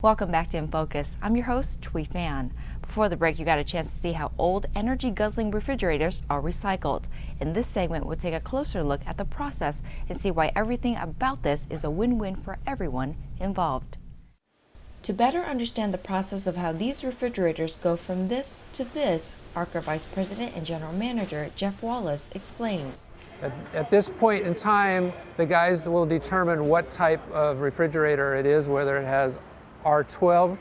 Welcome back to In Focus. I'm your host, Thuy Phan. Before the break, you got a chance to see how old energy-guzzling refrigerators are recycled. In this segment, we'll take a closer look at the process and see why everything about this is a win-win for everyone involved. To better understand the process of how these refrigerators go from this to this, ARCA Vice President and General Manager Jeff Wallace explains. At this point in time, the guys will determine what type of refrigerator it is, whether it has R12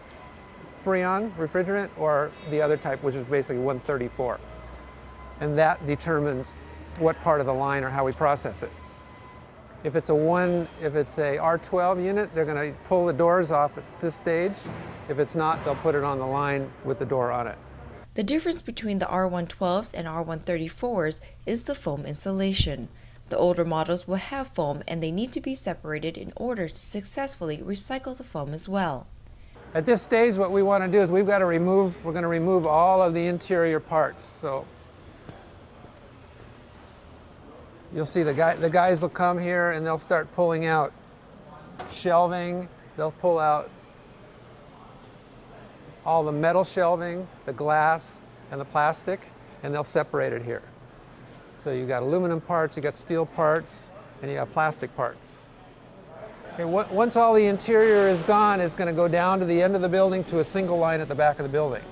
Freon refrigerant or the other type, which is basically 134. And that determines what part of the line or how we process it. If it's a R12 unit, they're going to pull the doors off at this stage. If it's not, they'll put it on the line with the door on it. The difference between the R112s and R134s is the foam insulation. The older models will have foam and they need to be separated in order to successfully recycle the foam as well. At this stage, what we want to do is we're going to remove all of the interior parts. So you'll see the guys will come here and they'll start pulling out shelving. They'll pull out all the metal shelving, the glass, and the plastic, and they'll separate it here. So you've got aluminum parts, you've got steel parts, and you have plastic parts. Okay, once all the interior is gone, it's going to go down to the end of the building to a single line at the back of the building.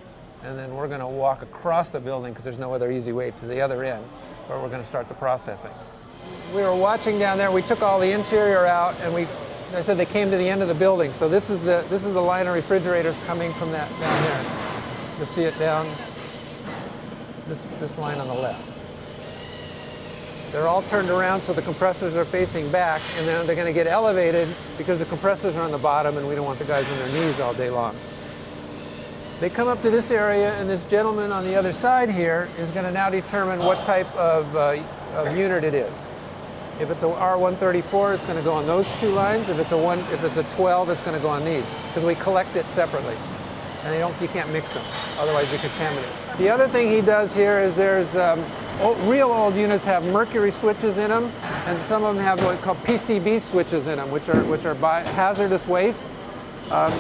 And then we're going to walk across the building, because there's no other easy way, to the other end, where we're going to start the processing. We were watching down there, we took all the interior out, and I said they came to the end of the building. So this is the line of refrigerators coming from that down there. You'll see it down this line on the left. They're all turned around so the compressors are facing back, and then they're going to get elevated because the compressors are on the bottom and we don't want the guys on their knees all day long. They come up to this area, and this gentleman on the other side here is going to now determine what type of unit it is. If it's a R134, it's going to go on those two lines. If it's a 12, it's going to go on these, because we collect it separately, and you can't mix them, otherwise you contaminate. The other thing he does here is there's real old units have mercury switches in them, and some of them have what we call PCB switches in them, which are hazardous waste.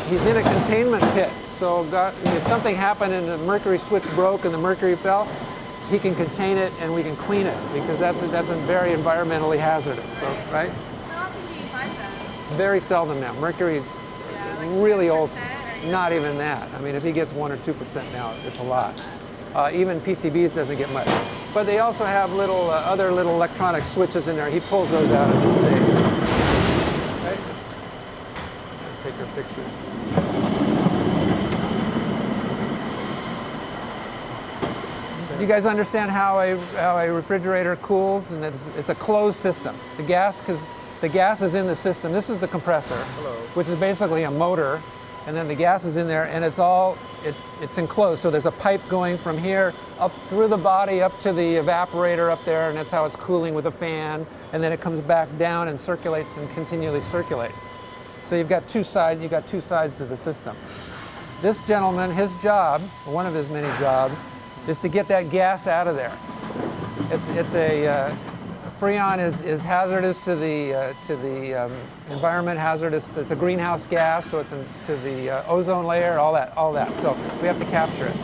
He's in a containment pit, so if something happened and the mercury switch broke and the mercury fell, he can contain it and we can clean it, because that's very environmentally hazardous. So, right? How often do you find that? Very seldom now. Mercury, really old, not even that. I mean, if he gets 1 or 2% now, it's a lot. Even PCBs doesn't get much. But they also have other little electronic switches in there. He pulls those out at this stage. Right? Take your pictures. You guys understand how a refrigerator cools? And it's a closed system. The gas is in the system. This is the compressor, which is basically a motor, and then the gas is in there, and it's enclosed. So there's a pipe going from here up through the body up to the evaporator up there, and that's how it's cooling with a fan. And then it comes back down and circulates and continually circulates. So you've got two sides. You've got two sides to the system. This gentleman, his job, one of his many jobs, is to get that gas out of there. Freon is hazardous to the environment, hazardous. It's a greenhouse gas, so it's to the ozone layer, all that. So we have to capture it.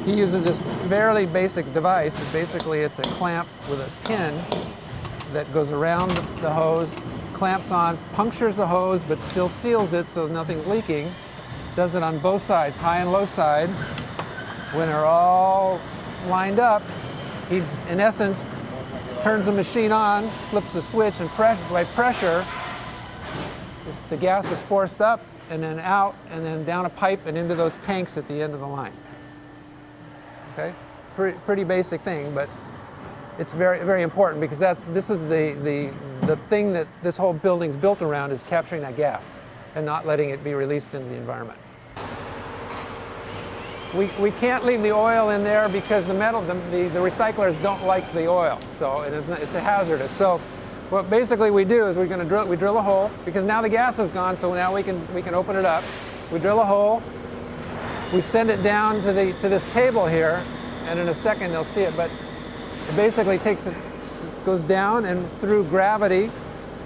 He uses this fairly basic device. Basically, it's a clamp with a pin that goes around the hose, clamps on, punctures the hose, but still seals it so nothing's leaking. Does it on both sides, high and low side. When they're all lined up, he, in essence, turns the machine on, flips the switch, and by pressure, the gas is forced up and then out and then down a pipe and into those tanks at the end of the line. Okay? Pretty basic thing, but it's very, very important, because this is the thing that this whole building's built around, is capturing that gas and not letting it be released into the environment. We can't leave the oil in there because the recyclers don't like the oil, so it's a hazardous. So what basically we do is we drill a hole, because now the gas is gone, so now we can open it up. We drill a hole, we send it down to this table here, and in a second they'll see it, but it basically goes down, and through gravity,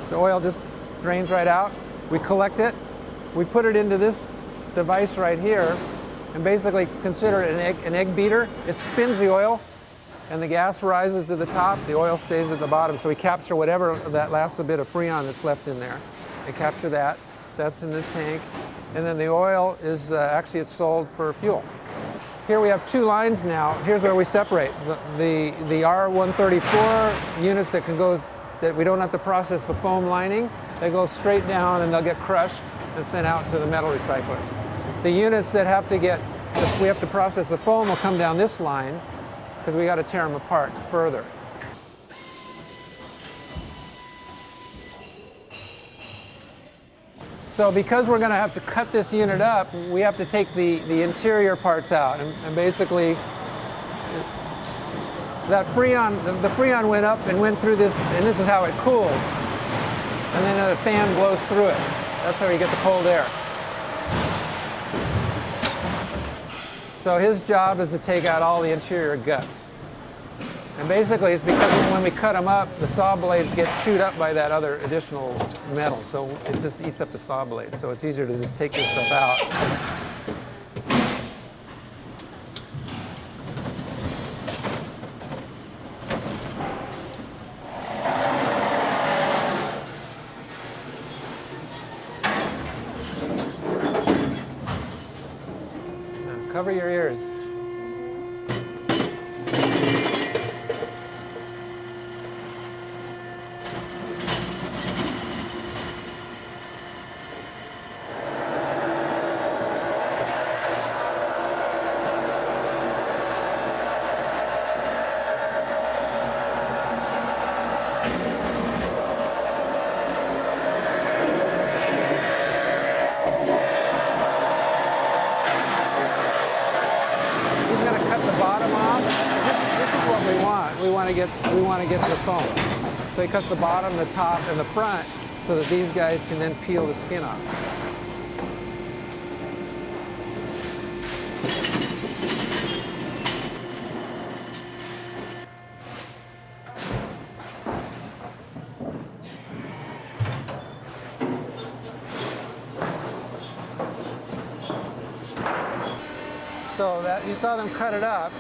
the oil just drains right out. We collect it, we put it into this device right here, and basically consider it an egg beater. It spins the oil, and the gas rises to the top, the oil stays at the bottom. So we capture whatever of that last bit of freon that's left in there. We capture that, that's in the tank. And then the oil is, actually it's sold for fuel. Here we have two lines now. Here's where we separate. The R134 units that can go, that we don't have to process the foam lining, they go straight down and they'll get crushed and sent out to the metal recyclers. The units that have to get, if we have to process the foam, will come down this line, because we got to tear them apart further. So because we're going to have to cut this unit up, we have to take the interior parts out. And basically, that freon, the freon went up and went through this, and this is how it cools. And then the fan blows through it. That's how you get the cold air. So his job is to take out all the interior guts. And basically it's because when we cut them up, the saw blades get chewed up by that other additional metal. So it just eats up the saw blade. So it's easier to just take this stuff out. Now, cover your ears. We want to get the foam. So he cuts the bottom, the top, and the front so that these guys can then peel the skin off. So that you saw them cut it up.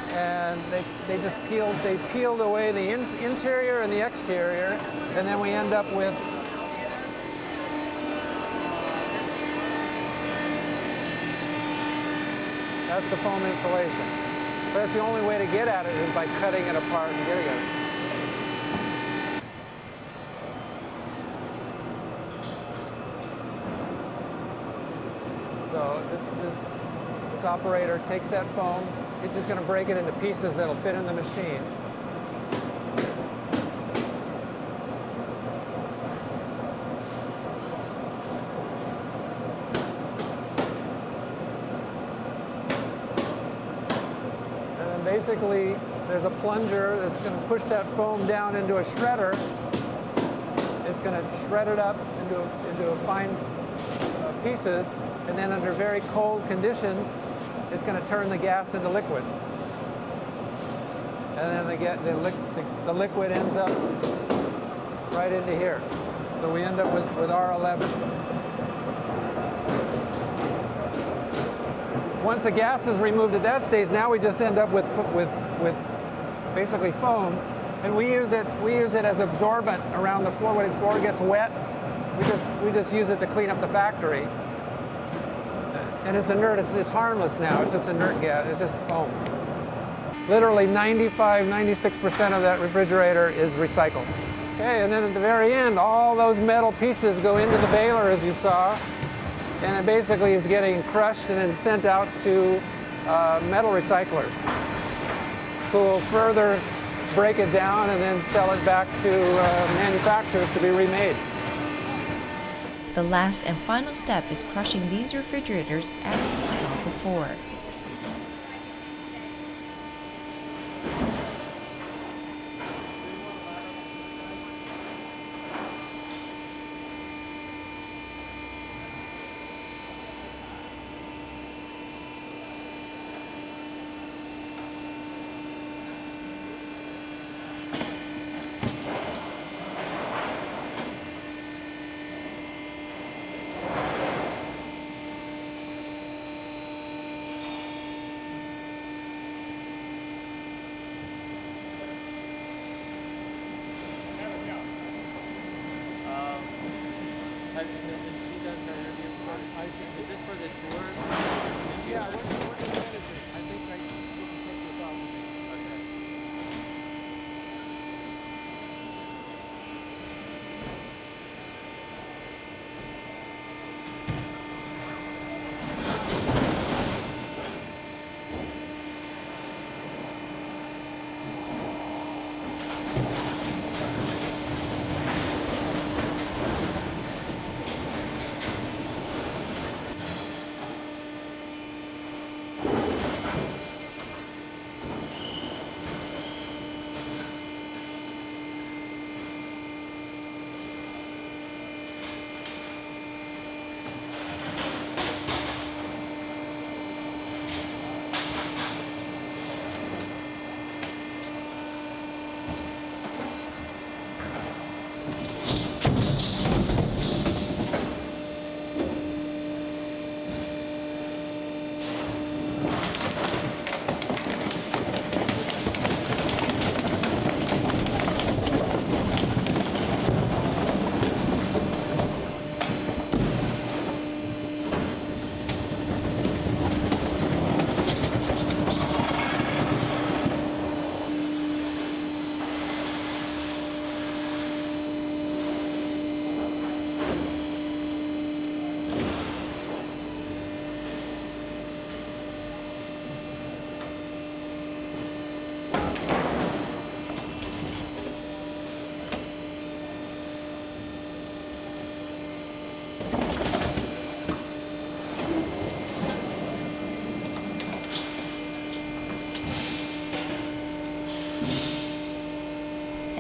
And they just peeled away the interior and the exterior, and then we end up with that's the foam insulation. But that's the only way to get at it is by cutting it apart and getting at it. So this operator takes that foam. He's just going to break it into pieces that'll fit in the machine. And then basically, there's a plunger that's going to push that foam down into a shredder. It's going to shred it up into fine pieces, and then under very cold conditions, it's going to turn the gas into liquid. And then the liquid ends up right into here. So we end up with R11. Once the gas is removed at that stage, now we just end up with basically foam. And we use it as absorbent around the floor. When the floor gets wet, we just use it to clean up the factory. And it's inert, it's harmless now. It's just inert gas, it's just foam. Literally 95–96% of that refrigerator is recycled. Okay, and then at the very end, all those metal pieces go into the baler, as you saw, and it basically is getting crushed and then sent out to metal recyclers, who will further break it down and then sell it back to manufacturers to be remade. The last and final step is crushing these refrigerators as you saw before.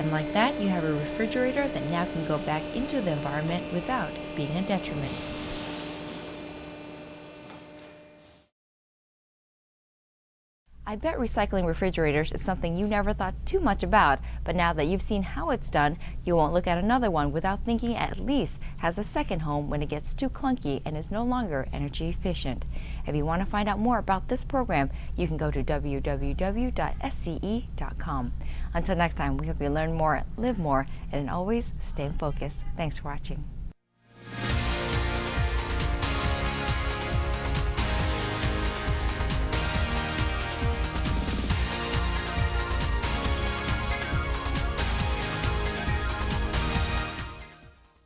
And like that, you have a refrigerator that now can go back into the environment without being a detriment. I bet recycling refrigerators is something you never thought too much about, but now that you've seen how it's done, you won't look at another one without thinking it at least has a second home when it gets too clunky and is no longer energy efficient. If you want to find out more about this program, you can go to www.sce.com. Until next time, we hope you learn more, live more, and always stay focused. Thanks for watching.